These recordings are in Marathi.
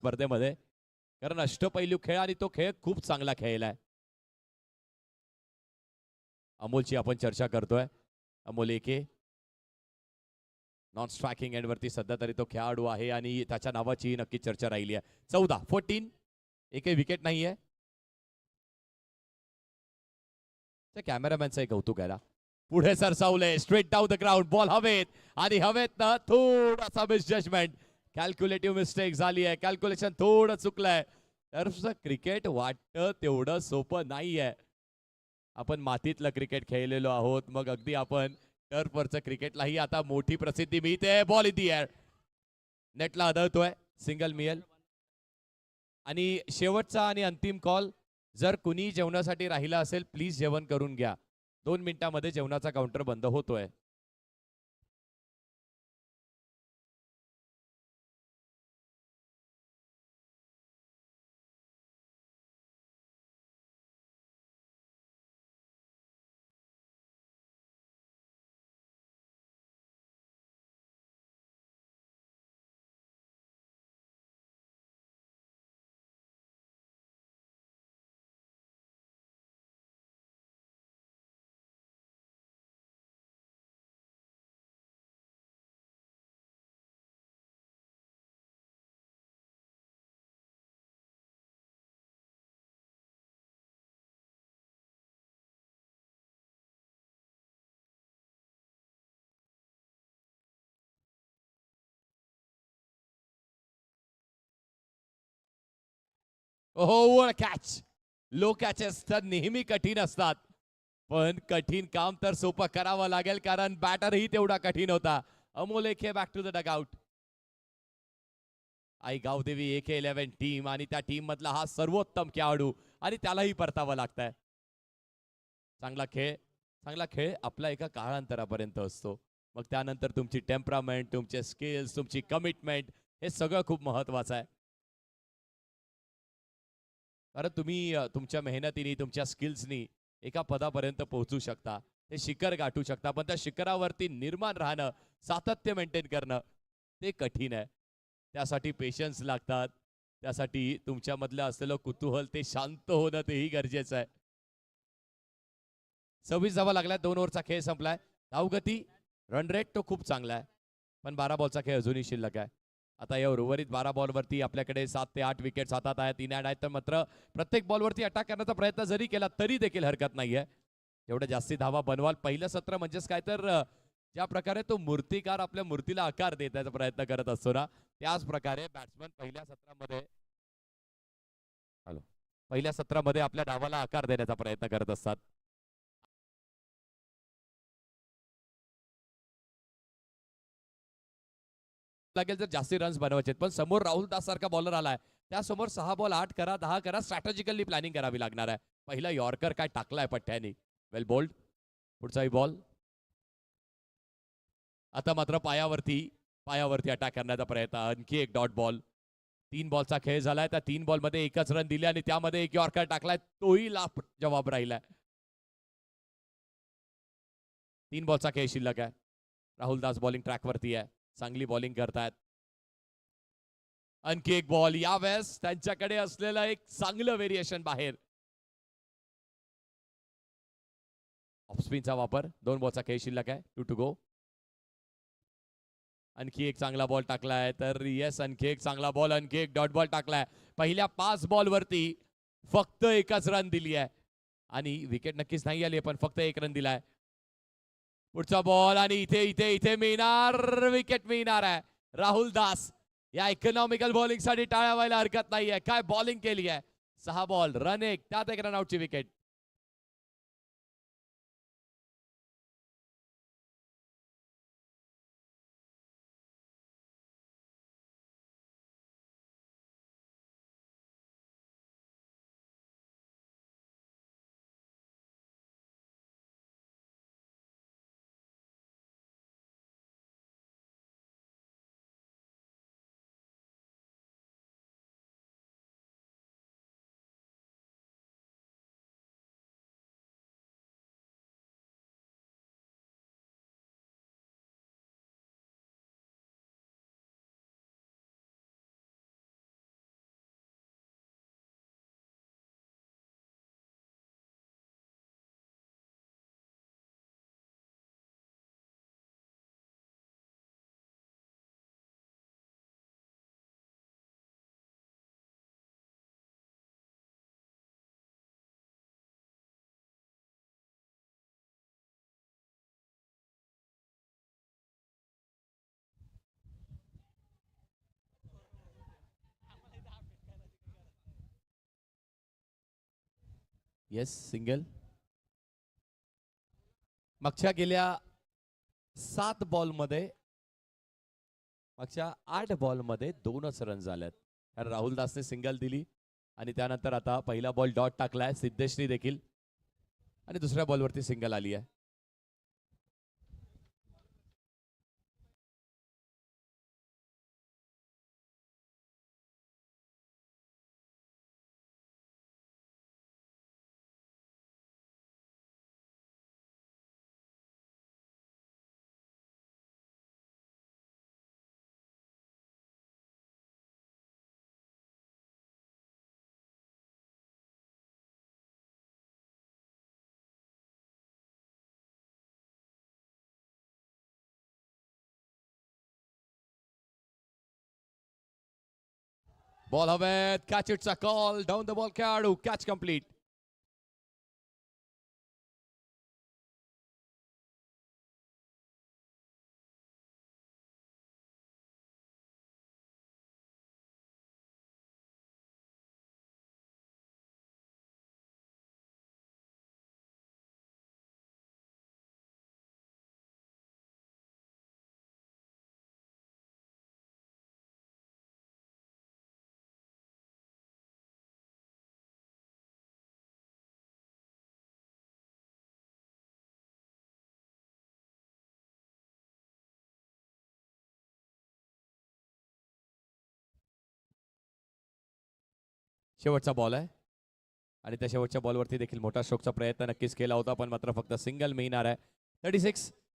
स्पर्धेमध्ये, कारण अष्टपैलू खेळ आणि तो खेळ खूप चांगला खेळलाय. अमोलची आपण चर्चा करतोय. अमोल एके नॉन स्ट्रायकिंग एंडवरती सध्या तरी तो खेळाडू आहे आणि त्याच्या नावाची नक्की चर्चा राहिली आहे. 14 एकही विकेट नाहीये. त्या कॅमेरामॅनचं कौतुक आहे. पुढे सरसावले straight down the ground, ball हवेत आणि हवेत ना थोडासा मिसजजमेंट, कॅल्क्युलेटिव्ह मिस्टेक झाली आहे. कॅल्क्युलेशन थोडं चुकलंय. तर क्रिकेट वाटतं तेवढं सोपं नाहीये. आपण मातीतलं क्रिकेट खेळलेलो आहोत, मग अगदी आपण टर्फवरचं क्रिकेटलाही आता मोठी प्रसिद्धी मिळते. बॉल इन दी एअर, नेटला आदळतोय, सिंगल मिळेल. आणि शेवटचा आणि अंतिम कॉल, जर कुणी जेवणासाठी राहिला असेल प्लीज जेवण करून घ्या. 2 मिनिटांमध्ये जेवणाचा काउंटर बंद होतोय. Over catch. लो कॅचेस तर नेहमी कठीण असतात, पण कठीण काम तर सोपं करावं लागेल, कारण बॅटरही तेवढा कठीण होता. Amol AK back to the dugout. Aai Gavdevi AK11 team आणि त्या टीम मधला हा सर्वोत्तम खेळाडू आणि त्यालाही परतावं लागतंय. चांगला खेळ आपला एका काळांतरापर्यंत असतो, मग त्यानंतर तुमची टेम्परामेंट, तुमचे स्किल्स, तुमची कमिटमेंट हे सगळं खूप महत्वाचं आहे. कारण तुम्ही तुमच्या मेहनतीने, तुमच्या स्किल्सनी एका पदापर्यंत पोहोचू शकता, ते शिखर गाठू शकता, पण त्या शिखरावरती निर्माण राहणं, सातत्य मेंटेन करणं ते कठीण आहे. त्यासाठी पेशन्स लागतात, त्यासाठी तुमच्यामधलं असलेलं कुतूहल ते शांत होणं तेही गरजेचं आहे. 26 धावा लागल्या, 2 ओव्हरचा खेळ संपलाय. धावगती, रन रेट तो खूप चांगला आहे, पण 12 बॉलचा खेळ अजूनही शिल्लक आहे. आता या उर्वरित 12 बॉलवरती आपल्याकडे 7 ते 8 विकेट्स हातात आहेत, 3 ॲड आहेत, तर मात्र प्रत्येक बॉलवरती अटॅक करण्याचा प्रयत्न जरी केला तरी देखील हरकत नाहीये. एवढ्या जास्ती धावा बनवाल. पहिलं सत्र म्हणजेच काय तर ज्या प्रकारे तो मूर्तिकार आपल्या मूर्तीला आकार देण्याचा प्रयत्न करत असतो ना, त्याच प्रकारे बॅट्समन पहिल्या सत्रामध्ये आपल्या डावाला आकार देण्याचा प्रयत्न करत असतात. लागेल जर जास्ती रन्स बनवायचे, पण समोर राहुल दास सारखा बॉलर आलाय, त्यासमोर 6 बॉल 8 करा, 10 करा, स्ट्रॅटेजिकली प्लॅनिंग करावी लागणार आहे. पहिला यॉर्कर काय टाकलाय पठ्ठ्यानी, वेल बोल्ड. पुढचाही बॉल. आता मात्र पायावरती अटॅक करण्याचा प्रयत्न, आणखी एक डॉट बॉल. 3 बॉलचा खेळ झालाय, त्या 3 बॉलमध्ये एकच रन दिले आणि त्यामध्ये एक यॉर्कर टाकलाय, तोही लाभ जवाब राहिलाय. 3 बॉलचा खेळ शिल्लक आहे. राहुल दास बॉलिंग ट्रॅकवरती आहे, चांगली बॉलिंग करतायत. आणखी एक बॉल, यावेळेस त्यांच्याकडे असलेलं एक चांगलं व्हेरिएशन बाहेर. ऑफ स्पिनचा वापर, 2 बॉलचा खेळ शिल्लक आहे, 2 टू गो. आणखी एक चांगला बॉल टाकलाय, तर येस आणखी एक चांगला बॉल, आणखी एक डॉट बॉल टाकलाय. पहिल्या 5 बॉलवरती फक्त एकच रन दिली आहे आणि विकेट नक्कीच नाही आली, पण फक्त 1 रन दिलाय. पुढचा बॉल आणि इथे इथे इथे मिळणार, विकेट मिळणार आहे. राहुल दास या इकॉनॉमिकल बॉलिंग साठी टाळ्या व्हायला हरकत नाहीये. काय बॉलिंग केली आहे. 6 बॉल, रन 1, त्यात 1 रन आउटची विकेट. Yes single. मागच्या गेल्या 8 बॉलमध्ये 2च रन झाल्यात. कारण राहुल दासने सिंगल दिली आणि त्यानंतर आता पहिला बॉल डॉट टाकलाय सिद्धेशनी देखील आणि दुसऱ्या बॉलवरती सिंगल आली आहे. बॉल हवेत, कॅच इटचा कॉल, डाऊन द बॉल खेळाडू, कॅच कंप्लीट. शेवटचा बॉल आहे आणि त्या शेवटच्या बॉलवरती देखील मोठा स्ट्रोकचा प्रयत्न नक्कीच केला होता, पण मात्र फक्त सिंगल मिळणार आहे.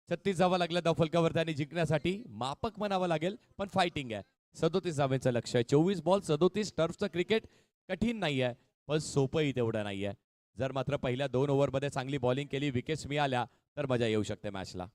36 जावं लागलं द फलकावरती आणि जिंकण्यासाठी. मापक म्हणावं लागेल पण फायटिंग आहे. 37 धावेचं लक्ष आहे. 24 बॉल 37. टर्फचं क्रिकेट कठीण नाही आहे पण सोपंही तेवढं नाही आहे. जर मात्र पहिल्या 2 ओव्हरमध्ये चांगली बॉलिंग केली, विकेट्स मिळाल्या तर मजा येऊ शकते मॅचला.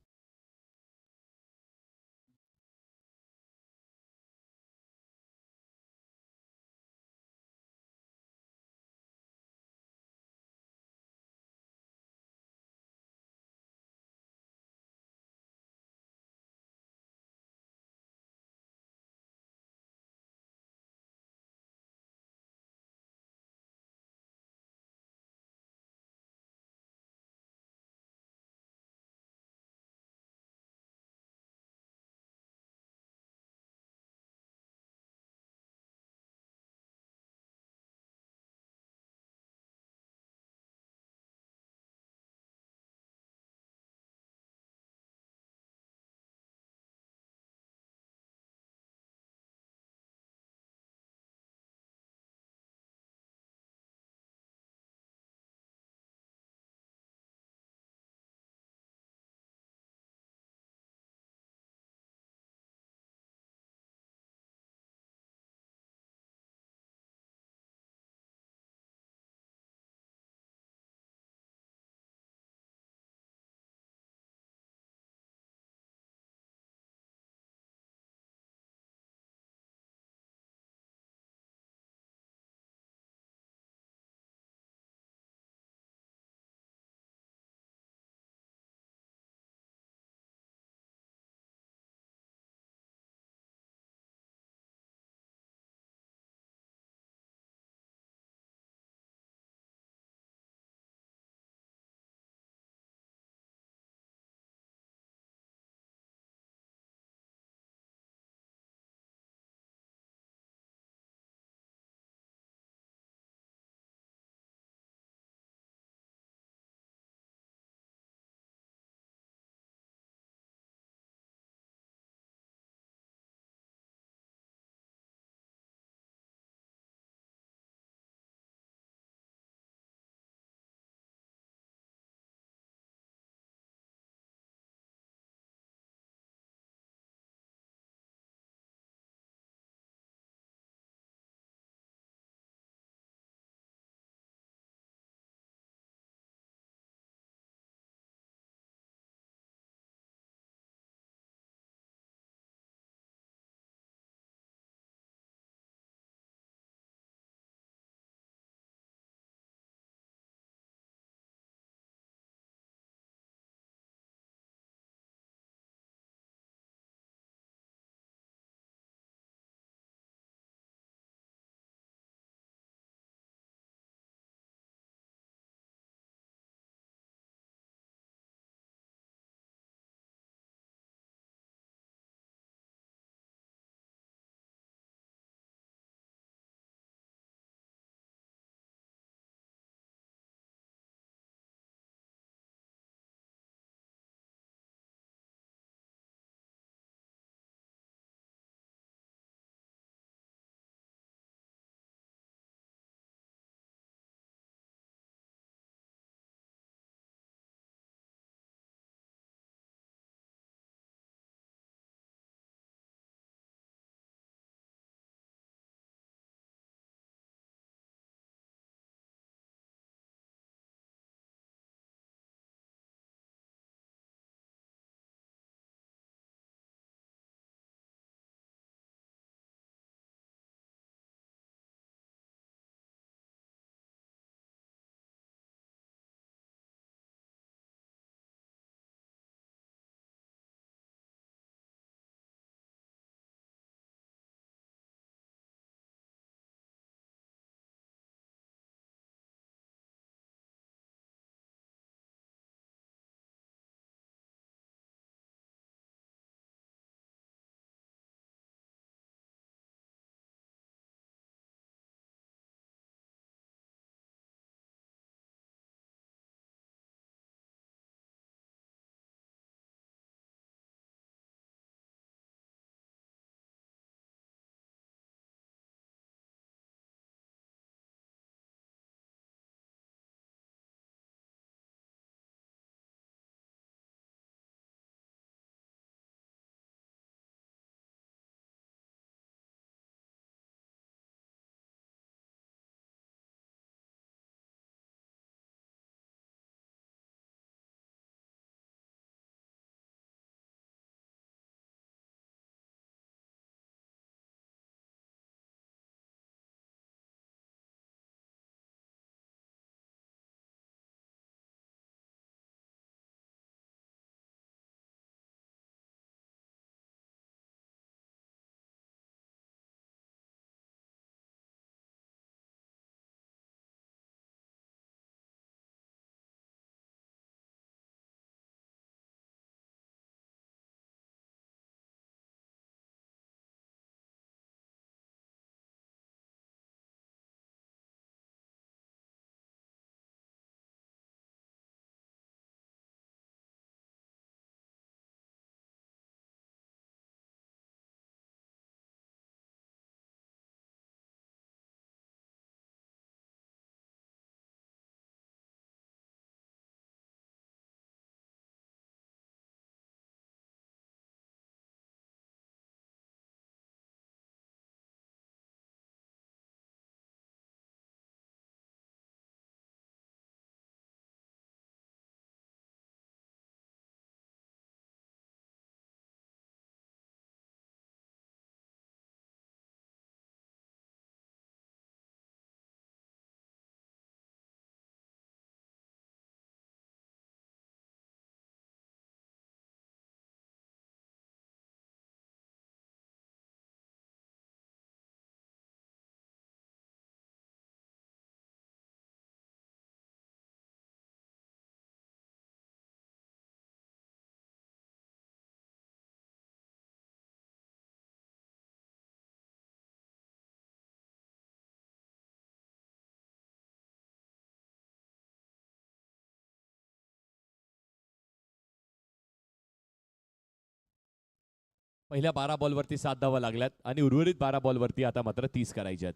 पहिल्या 12 बॉलवरती 7 धावा लागल्यात आणि उर्वरित 12 बॉलवरती आता मात्र 30 करायचे आहेत.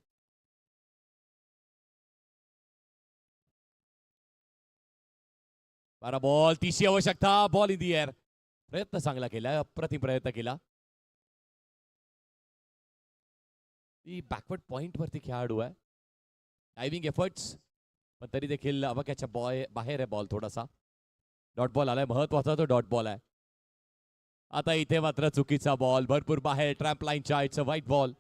बारा बॉल 30ची आवश्यकता. Ball in the air. प्रयत्न चांगला केला, अप्रतिम प्रयत्न केला. ती बॅकवर्ड पॉइंट वरती खेळाडू आहे. डायव्हिंग एफर्ट्स पण तरी देखील अवकाच्या बाहेर आहे बॉल थोडासा. डॉट बॉल आलाय, महत्वाचा तो डॉट बॉल आहे. आता इथे मात्र चुकीचा बॉल, भरपूर बाहेर ट्रॅम्प लाईनच्या. It's a white ball.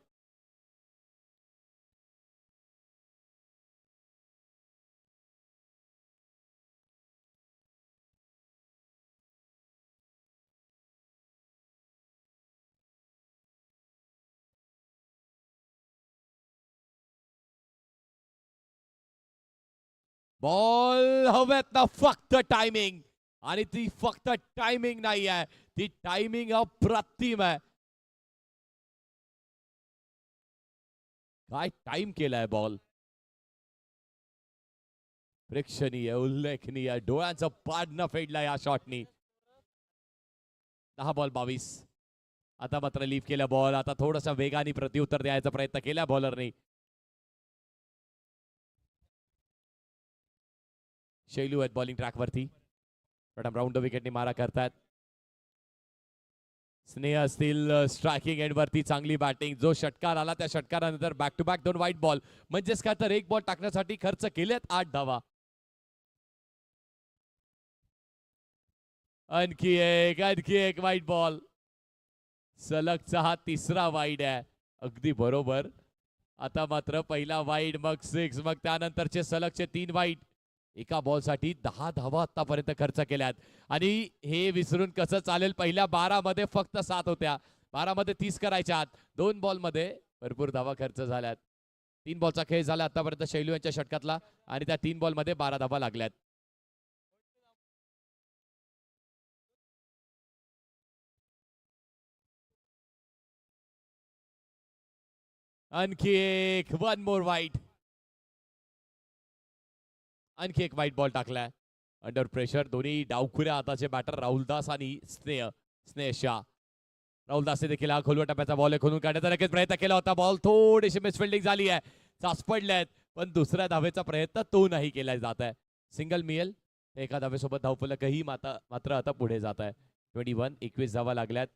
Ball हवेत ना, फक्त टायमिंग. आणि ती फक्त टायमिंग नाही आहे, ती टायमिंग अप्रतिम आहे. काय टाइम केलाय बॉल. प्रेक्षणीय, उल्लेखनीय. डोळ्यांचं पाडणं फेडलं या शॉटनी. 10 बॉल 22. आता मात्र लीव केला बॉल. आता थोडासा वेगाने प्रत्युत्तर द्यायचा प्रयत्न केला बॉलरने. शैलू आहेत बॉलिंग ट्रॅकवरती. मॅडम राऊंड द विकेटने मारा करतात. स्नेह असतील स्ट्रायकिंग एंड वरती. चांगली बॅटिंग. जो षटकार आला त्या षटकारानंतर back to back 2 white ball. म्हणजेच काय तर एक बॉल टाकण्यासाठी खर्च केलेत 8 धावा. आणखी एक व्हाईट बॉल. सलगचा हा तिसरा वाईड आहे. अगदी बरोबर. आता मात्र पहिला वाईड, मग 6, मग त्यानंतरचे सलगचे 3 वाईड. एका बॉलसाठी 10 धावा आतापर्यंत खर्च केल्यात. आणि हे विसरून कसं चालेल, पहिल्या 12 मध्ये फक्त 7 होत्या. 12 मध्ये 30 करायच्यात. 2 बॉल मध्ये भरपूर धावा खर्च झाल्यात. 3 बॉलचा खेळ झाला आतापर्यंत शैलू यांच्या षटकातला आणि त्या 3 बॉल मध्ये 12 धावा लागल्यात. आणखी एक, 1 मोर वाईट. आणखी एक व्हाईट बॉल टाकलाय. अंडर प्रेशर दोन्ही डावखुऱ्या हाताचे बॅटर राहुलदास आणि स्नेह शाह. राहुलदासने देखील हा खोलवर टप्प्याचा बॉल खोलून काढण्याचा नक्कीच प्रयत्न केला होता. बॉल थोडीशी मिसफिल्डिंग झाली आहे. चाच पडल्यात, पण दुसऱ्या धावेचा प्रयत्न तो नाही केला जात आहे. सिंगल मिळेल. एका धावेसोबत धावफलकही मात्र आता पुढे जात आहे. 21 धावा लागल्यात.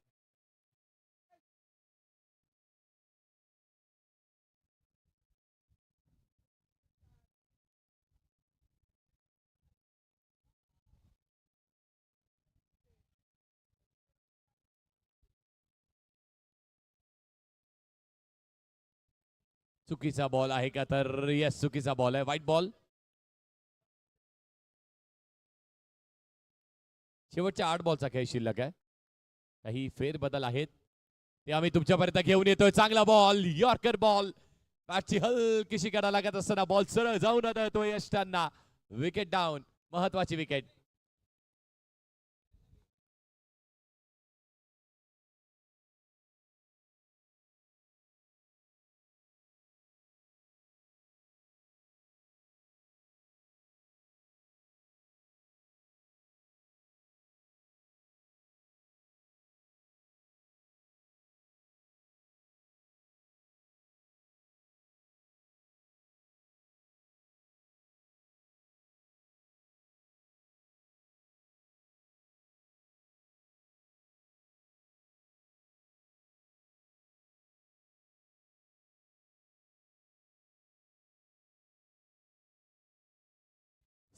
चुकीचा बॉल आहे का, तर येस चुकीचा बॉल आहे. White ball. शेवटच्या 8 बॉलचा खेळ शिल्लक आहे. काही फेरबदल आहेत ते आम्ही तुमच्यापर्यंत घेऊन येतोय. चांगला बॉल, यॉर्कर बॉल. बॅटची हलकीशी कडा लागत असताना बॉल सरळ जाऊन येतो यष्टांना. विकेट डाऊन, महत्वाची विकेट.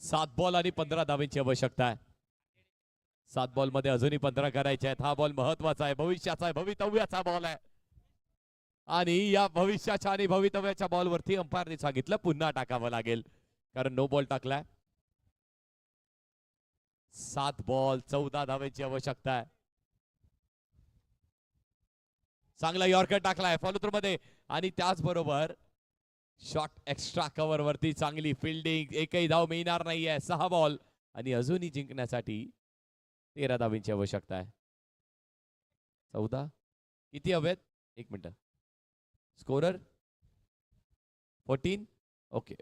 सात बॉल आणि 15 धावेची आवश्यकता आहे. 7 बॉल मध्ये अजूनही 15 करायचे आहेत. हा बॉल महत्वाचा आहे, भविष्याचा आहे, भवितव्याचा बॉल आहे. आणि या भविष्याच्या आणि भवितव्याच्या बॉलवरती अंपायरने सांगितलं पुन्हा टाकावं लागेल, कारण नो बॉल टाकलाय. 7 बॉल 14 धावेची आवश्यकता आहे. चांगला यॉर्कर टाकलाय फॉलो थ्रू मध्ये. आणि त्याचबरोबर शॉट एक्स्ट्रा कव्हर वरती चांगली फिल्डिंग. एकही धाव मिळणार नाहीये. 6 बॉल आणि अजूनही जिंकण्यासाठी 13 धावांची आवश्यकता आहे. 14 किती हवेत, 1 मिनिट. स्कोरर 14. ओके.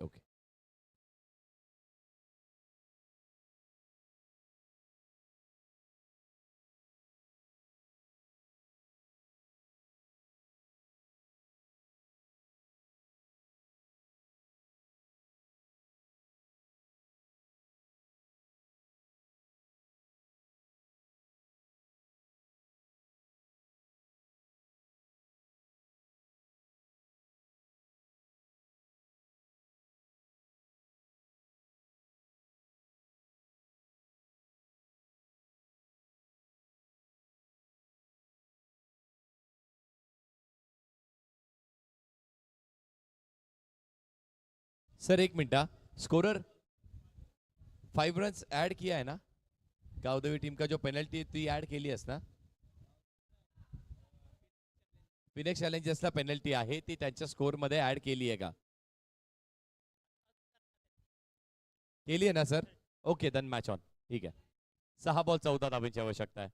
सर एक मिनट, स्कोरर 5 रन्स ऐड किया है ना गावदेवी टीम का, जो पेनल्टी ती ऐड केली आहेस ना? फिनिक्स चॅलेंजर्सला पेनल्टी आहे ती त्यांच्या स्कोर मध्ये ऍड केली आहे का? केली आहे ना sir? Okay then match on. ठीक आहे. 6 बॉल 14 धावांची आवश्यकता आहे.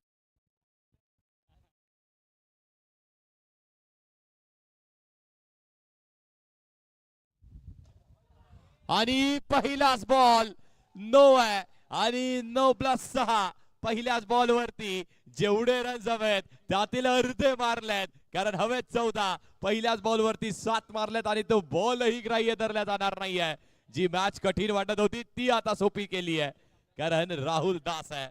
आणि पहिलाच बॉल 9 आहे आणि 9+6 पहिल्याच बॉल वरती जेवढे रन्स हवेत त्यातील अर्धे मारलेत, कारण हवेत 14, पहिल्याच बॉल वरती 7 मारलेत आणि तो बॉलही ग्राह्य धरला जाणार नाहीये. जी मॅच कठीण वाटत होती ती आता सोपी केली आहे, कारण राहुल दास आहे.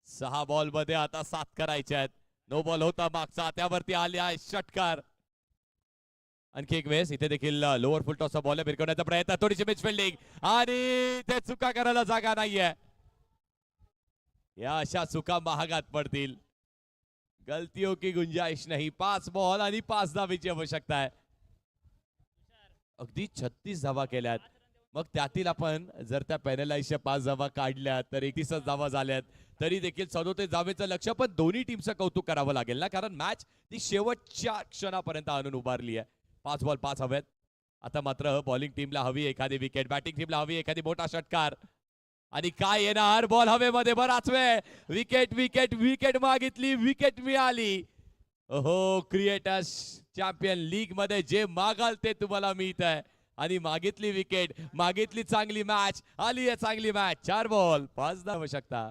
6 बॉल मध्ये आता 7 करायचे आहेत. नो बॉल होता मागचा, त्यावरती आले आहे षटकार. आणखी एक वेळेस इथे देखील लोअर फुल टॉसचा बॉल भिरकवण्याचा प्रयत्न, थोडीशी मिस फिल्डिंग आणि ते चुका करायला जागा नाहीये. या अशा चुका महागात पडतील. गलतियों की गुंजाइश नाही. 5 बॉल आणि 5 धावेची आवश्यकता आहे. अगदी 36 धावा केल्यात. मग त्यातील आपण जर त्या पॅनलाइजच्या 5 धावा काढल्या तर 31 धावा झाल्यात, तरी देखील 37 धावेचं लक्ष. पण दोन्ही टीमचं कौतुक करावं लागेल ना, कारण मॅच ती शेवटच्या क्षणापर्यंत आणून उभारली आहे. 5 बॉल 5 हवेत. आता मात्र बॉलिंग टीमला हवी एखादी विकेट, बॅटिंग टीमला हवी एखादी मोठा षटकार. आणि काय येणार बॉल हवेमध्ये बराच वेळ. विकेट विकेट विकेट मागितली, विकेट मिळाली. ओहो, क्रिएटर्स चॅम्पियन लीग मध्ये जे मागाल ते तुम्हाला मिळत आहे. आणि मागितली विकेट, मागितली चांगली मॅच, आली आहे चांगली मॅच. 4 बॉल 5 धावा आवश्यकता.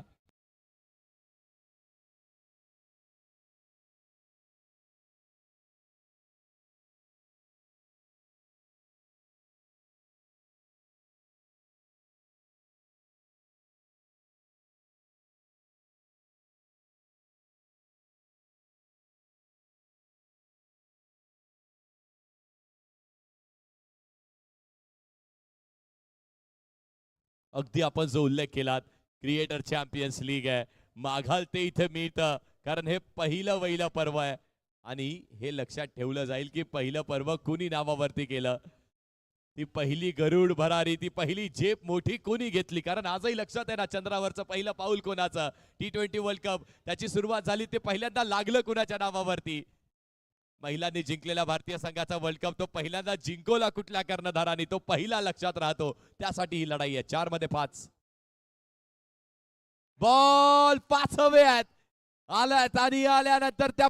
अगदी आपण जो उल्लेख केलात, क्रिएटर चॅम्पियन्स लीग आहे, मागाल ते इथे मिळतं, कारण हे पहिलं वहिलं पर्व आहे. आणि हे लक्षात ठेवलं जाईल की पहिलं पर्व कुणी नावावरती केलं. ती पहिली गरुड भरारी, ती पहिली झेप मोठी कोणी घेतली, कारण आजही लक्षात आहे ना चंद्रावरचं पहिलं पाऊल कोणाचं. T20 वर्ल्ड कप त्याची सुरुवात झाली, ते पहिल्यांदा लागलं कुणाच्या नावावरती. महिलांनी जिंकलेला भारतीय संघाचा वर्ल्ड कप तो पहिल्यांदा जिंकवला कुठल्या कर्णधाराने, तो पहिला लक्षात राहतो. त्यासाठी ही लढाई आहे. 4 मध्ये 5 बॉल 5 हवे आहेत. आल्यात आणि आल्यानंतर त्या